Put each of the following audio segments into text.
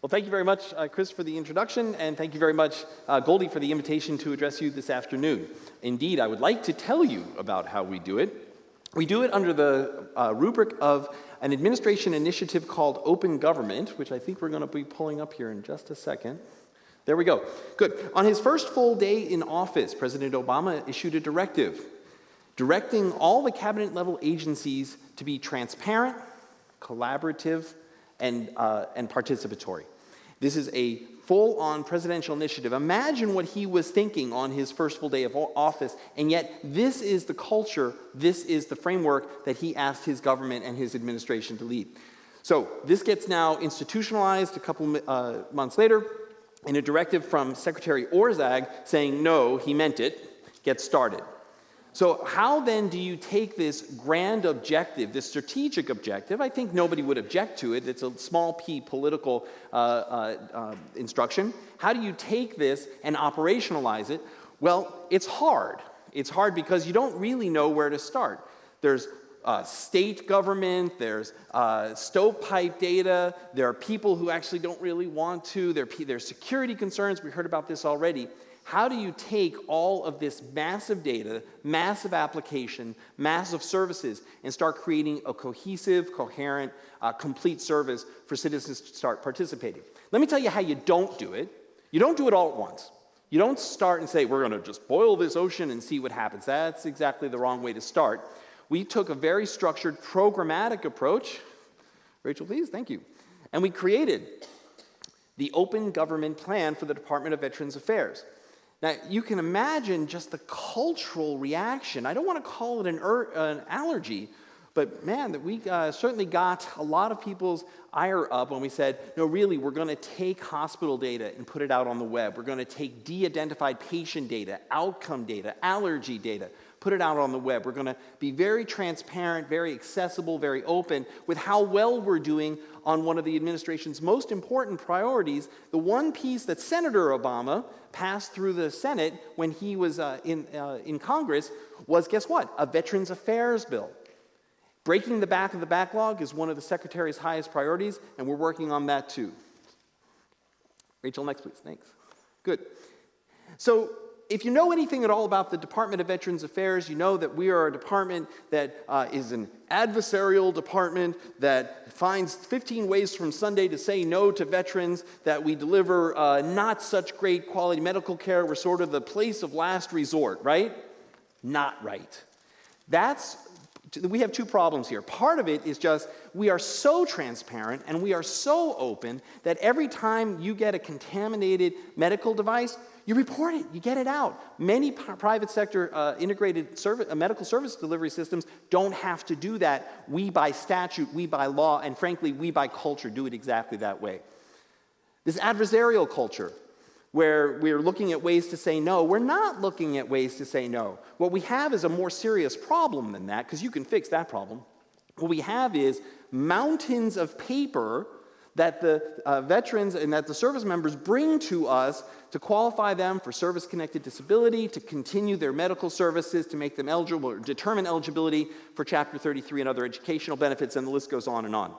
Well, thank you very much, Chris, for the introduction, and thank you very much, Goldie, for the invitation to address you this afternoon. Indeed, I would like to tell you about how we do it. We do it under the rubric of an administration initiative called Open Government, which I think we're going to be pulling up here in just a second. There we go. Good. On his first full day in office, President Obama issued a directive directing all the cabinet-level agencies to be transparent, collaborative, and participatory. This is a full-on presidential initiative. Imagine what he was thinking on his first full day of office, and yet this is the culture, this is the framework that he asked his government and his administration to lead. So this gets now institutionalized a couple months later in a directive from Secretary Orszag saying, no, he meant it, get started. So how then do you take this grand objective, this strategic objective? I think nobody would object to it. It's a small p political instruction. How do you take this and operationalize it? Well, it's hard. It's hard because you don't really know where to start. There's state government, there's stovepipe data, there are people who actually don't really want to, there's security concerns, we heard about this already. How do you take all of this massive data, massive application, massive services, and start creating a cohesive, coherent, complete service for citizens to start participating? Let me tell you how you don't do it. You don't do it all at once. You don't start and say, we're going to just boil this ocean and see what happens. That's exactly the wrong way to start. We took a very structured, programmatic approach. Rachel, please, thank you. And we created the Open Government Plan for the Department of Veterans Affairs. Now, you can imagine just the cultural reaction. I don't want to call it an allergy, but man, that we certainly got a lot of people's ire up when we said, no, really, we're going to take hospital data and put it out on the web. We're going to take de-identified patient data, outcome data, allergy data, put it out on the web. We're going to be very transparent, very accessible, very open with how well we're doing on one of the administration's most important priorities, the one piece that Senator Obama passed through the Senate when he was in Congress was, guess what? A Veterans Affairs bill. Breaking the back of the backlog is one of the Secretary's highest priorities, and we're working on that too. Rachel, next please, thanks. Good. So, if you know anything at all about the Department of Veterans Affairs, you know that we are a department that is an adversarial department that finds 15 ways from Sunday to say no to veterans, that we deliver not such great quality medical care. We're sort of the place of last resort, right? Not right. We have two problems here. Part of it is just we are so transparent and we are so open that every time you get a contaminated medical device, you report it, you get it out. Many private sector integrated medical service delivery systems don't have to do that. We by statute, we by law, and frankly, we by culture do it exactly that way. This adversarial culture, where we're looking at ways to say no, we're not looking at ways to say no. What we have is a more serious problem than that, because you can fix that problem. What we have is mountains of paper that the veterans and that the service members bring to us to qualify them for service-connected disability, to continue their medical services, to make them eligible or determine eligibility for Chapter 33 and other educational benefits, and the list goes on and on.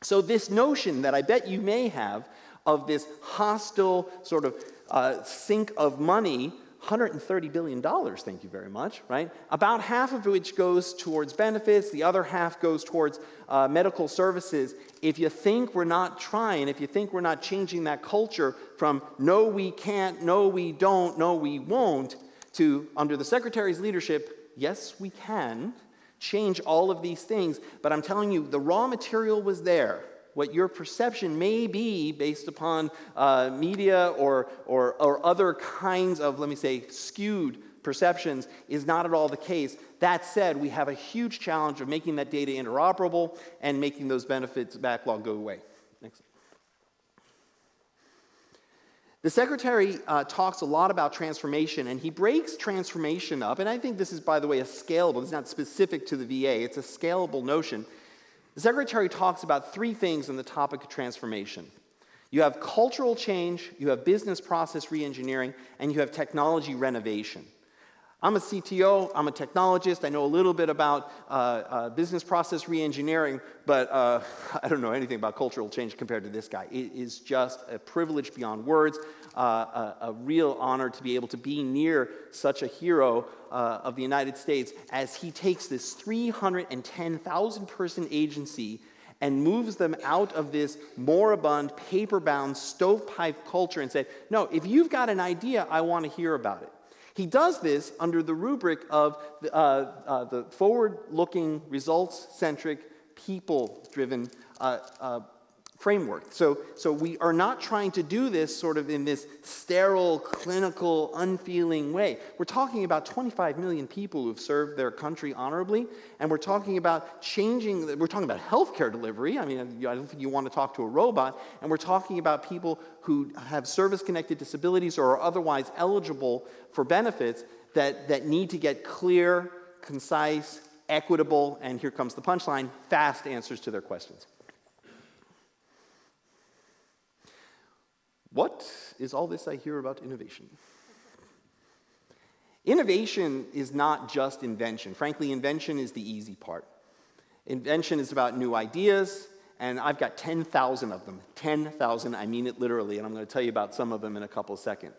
So this notion that I bet you may have of this hostile sort of sink of money, $130 billion, thank you very much, right? About half of which goes towards benefits, the other half goes towards medical services. If you think we're not trying, if you think we're not changing that culture from no we can't, no we don't, no we won't, to under the Secretary's leadership, yes we can change all of these things, but I'm telling you, the raw material was there. What your perception may be based upon media or other kinds of, let me say, skewed perceptions is not at all the case. That said, we have a huge challenge of making that data interoperable and making those benefits backlog go away. Next. The Secretary talks a lot about transformation, and he breaks transformation up, and I think this is, by the way, a scalable, it's not specific to the VA, it's a scalable notion. The Secretary talks about three things on the topic of transformation. You have cultural change, you have business process reengineering, and you have technology renovation. I'm a CTO, I'm a technologist, I know a little bit about business process reengineering, but I don't know anything about cultural change compared to this guy. It is just a privilege beyond words, a real honor to be able to be near such a hero of the United States as he takes this 310,000 person agency and moves them out of this moribund, paper-bound, stovepipe culture and said, no, if you've got an idea, I want to hear about it. He does this under the rubric of the forward-looking, results-centric, people-driven framework. So we are not trying to do this sort of in this sterile, clinical, unfeeling way. We're talking about 25 million people who've served their country honorably, and we're talking about we're talking about healthcare delivery. I mean, I don't think you want to talk to a robot, and we're talking about people who have service-connected disabilities or are otherwise eligible for benefits that need to get clear, concise, equitable, and here comes the punchline, fast answers to their questions. What is all this I hear about innovation? Innovation is not just invention. Frankly, invention is the easy part. Invention is about new ideas, and I've got 10,000 of them. 10,000, I mean it literally, and I'm going to tell you about some of them in a couple of seconds.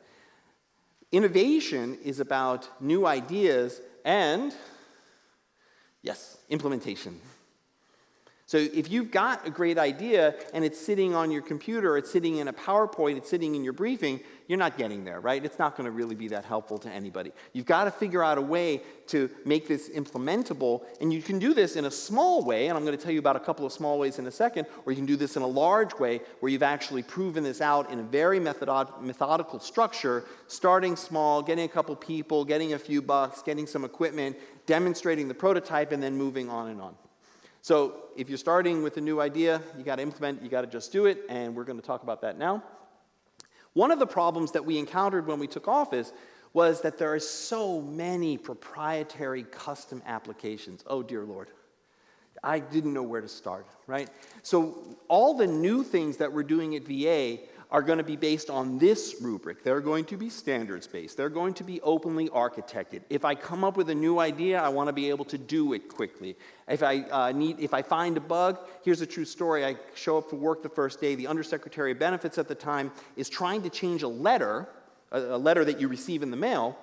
Innovation is about new ideas and, yes, implementation. So if you've got a great idea and it's sitting on your computer, it's sitting in a PowerPoint, it's sitting in your briefing, you're not getting there, right? It's not going to really be that helpful to anybody. You've got to figure out a way to make this implementable, and you can do this in a small way, and I'm going to tell you about a couple of small ways in a second, or you can do this in a large way where you've actually proven this out in a very methodical structure, starting small, getting a couple people, getting a few bucks, getting some equipment, demonstrating the prototype, and then moving on and on. So if you're starting with a new idea, you got to implement, you got to just do it, and we're going to talk about that now. One of the problems that we encountered when we took office was that there are so many proprietary custom applications. Oh, dear Lord. I didn't know where to start, right? So all the new things that we're doing at VA are going to be based on this rubric. They're going to be standards-based. They're going to be openly architected. If I come up with a new idea, I want to be able to do it quickly. If I find a bug, here's a true story. I show up for work the first day. The Undersecretary of Benefits at the time is trying to change a letter that you receive in the mail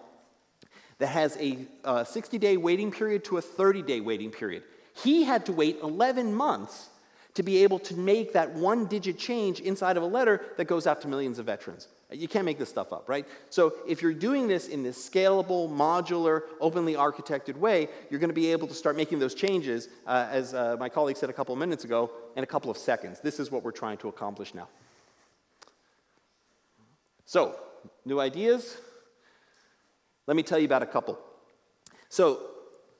that has a 60-day waiting period to a 30-day waiting period. He had to wait 11 months to be able to make that one-digit change inside of a letter that goes out to millions of veterans. You can't make this stuff up, right? So if you're doing this in this scalable, modular, openly architected way, you're going to be able to start making those changes, as my colleague said a couple of minutes ago, in a couple of seconds. This is what we're trying to accomplish now. So, new ideas? Let me tell you about a couple. So,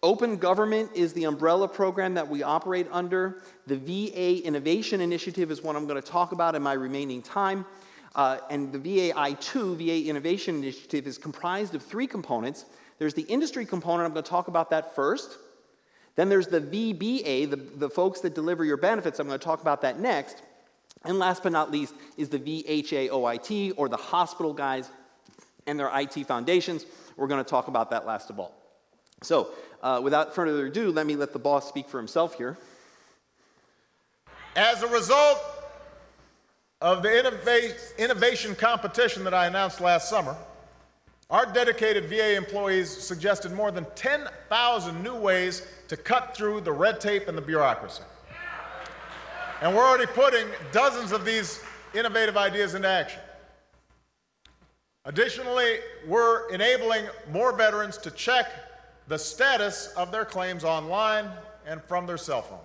Open Government is the umbrella program that we operate under. The VA Innovation Initiative is what I'm going to talk about in my remaining time. And the VA I2, VA Innovation Initiative, is comprised of three components. There's the industry component. I'm going to talk about that first. Then there's the VBA, the folks that deliver your benefits. I'm going to talk about that next. And last but not least is the VHAOIT, or the hospital guys and their IT foundations. We're going to talk about that last of all. So, without further ado, let me let the boss speak for himself here. As a result of the innovation competition that I announced last summer, our dedicated VA employees suggested more than 10,000 new ways to cut through the red tape and the bureaucracy. And we're already putting dozens of these innovative ideas into action. Additionally, we're enabling more veterans to check the status of their claims online and from their cell phone.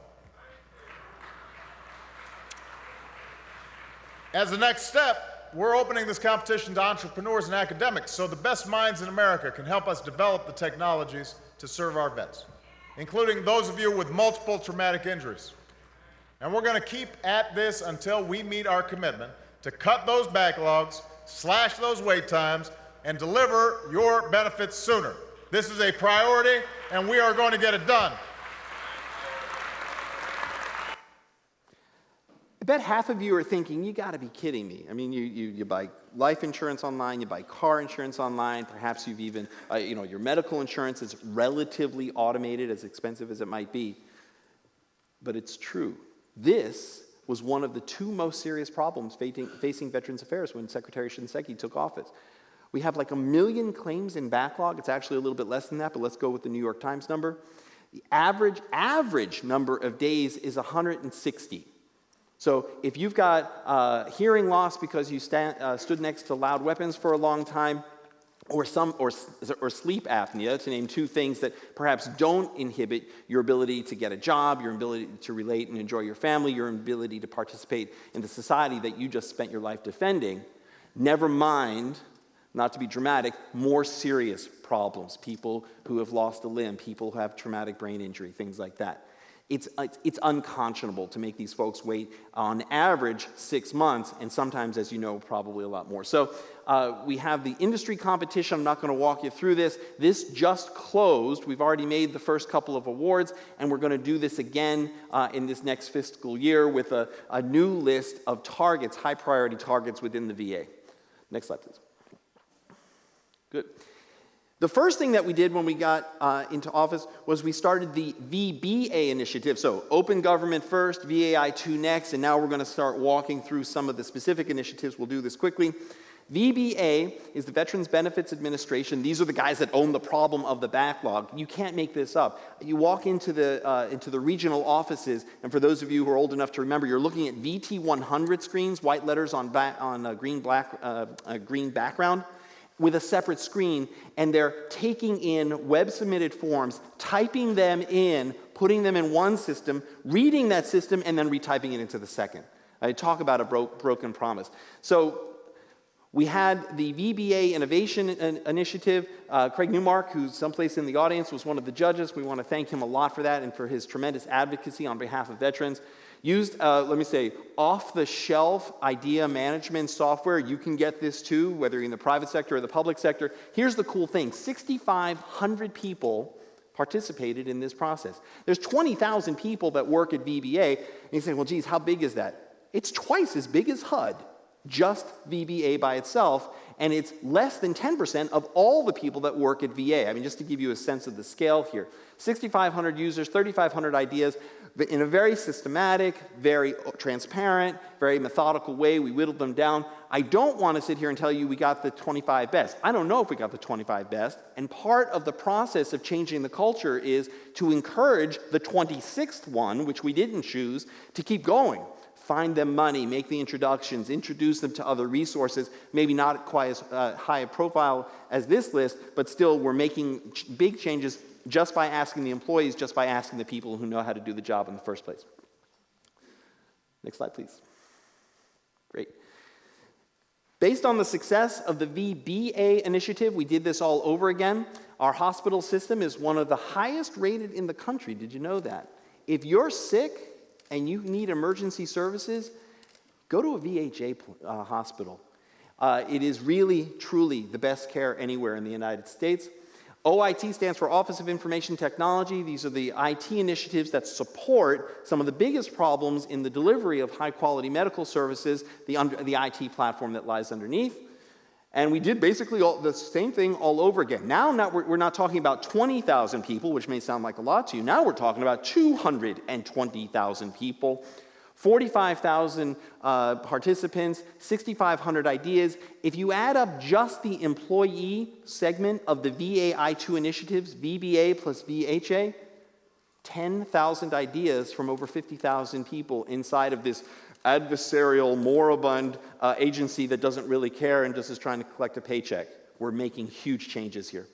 As a next step, we're opening this competition to entrepreneurs and academics so the best minds in America can help us develop the technologies to serve our vets, including those of you with multiple traumatic injuries. And we're going to keep at this until we meet our commitment to cut those backlogs, slash those wait times, and deliver your benefits sooner. This is a priority, and we are going to get it done. I bet half of you are thinking, you got to be kidding me. I mean, you buy life insurance online, you buy car insurance online, perhaps you've even, your medical insurance is relatively automated, as expensive as it might be. But it's true. This was one of the two most serious problems facing Veterans Affairs when Secretary Shinseki took office. We have like 1 million claims in backlog. It's actually a little bit less than that, but let's go with the New York Times number. The average number of days is 160. So if you've got hearing loss because you stood next to loud weapons for a long time, or sleep apnea, to name two things that perhaps don't inhibit your ability to get a job, your ability to relate and enjoy your family, your ability to participate in the society that you just spent your life defending, never mind, not to be dramatic, more serious problems, people who have lost a limb, people who have traumatic brain injury, things like that. It's unconscionable to make these folks wait on average 6 months, and sometimes, as you know, probably a lot more. So we have the industry competition. I'm not going to walk you through this. This just closed. We've already made the first couple of awards, and we're going to do this again in this next fiscal year with a new list of targets, high priority targets within the VA. Next slide, please. Good. The first thing that we did when we got into office was we started the VBA initiative. So open government first, VAI2 next, and now we're going to start walking through some of the specific initiatives. We'll do this quickly. VBA is the Veterans Benefits Administration. These are the guys that own the problem of the backlog. You can't make this up. You walk into the regional offices, and for those of you who are old enough to remember, you're looking at VT100 screens, white letters on green background, with a separate screen, and they're taking in web-submitted forms, typing them in, putting them in one system, reading that system, and then retyping it into the second. I talk about a broken promise. So we had the VBA Innovation Initiative. Craig Newmark, who's someplace in the audience, was one of the judges. We want to thank him a lot for that and for his tremendous advocacy on behalf of veterans. Used, off-the-shelf idea management software. You can get this too, whether you're in the private sector or the public sector. Here's the cool thing. 6,500 people participated in this process. There's 20,000 people that work at VBA. And you say, well, geez, how big is that? It's twice as big as HUD, just VBA by itself, and it's less than 10% of all the people that work at VA. I mean, just to give you a sense of the scale here. 6,500 users, 3,500 ideas. But in a very systematic, very transparent, very methodical way, we whittled them down. I don't want to sit here and tell you we got the 25 best. I don't know if we got the 25 best. And part of the process of changing the culture is to encourage the 26th one, which we didn't choose, to keep going. Find them money, make the introductions, introduce them to other resources, maybe not quite as high a profile as this list, but still we're making big changes just by asking the employees, just by asking the people who know how to do the job in the first place. Next slide, please. Great. Based on the success of the VBA initiative, we did this all over again. Our hospital system is one of the highest rated in the country. Did you know that? If you're sick and you need emergency services, go to a VHA hospital. It is really, truly the best care anywhere in the United States. OIT stands for Office of Information Technology. These are the IT initiatives that support some of the biggest problems in the delivery of high-quality medical services, the IT platform that lies underneath. And we did basically the same thing all over again. Now we're not talking about 20,000 people, which may sound like a lot to you. Now we're talking about 220,000 people. 45,000 participants, 6,500 ideas. If you add up just the employee segment of the VAI2 initiatives, VBA plus VHA, 10,000 ideas from over 50,000 people inside of this adversarial, moribund agency that doesn't really care and just is trying to collect a paycheck. We're making huge changes here.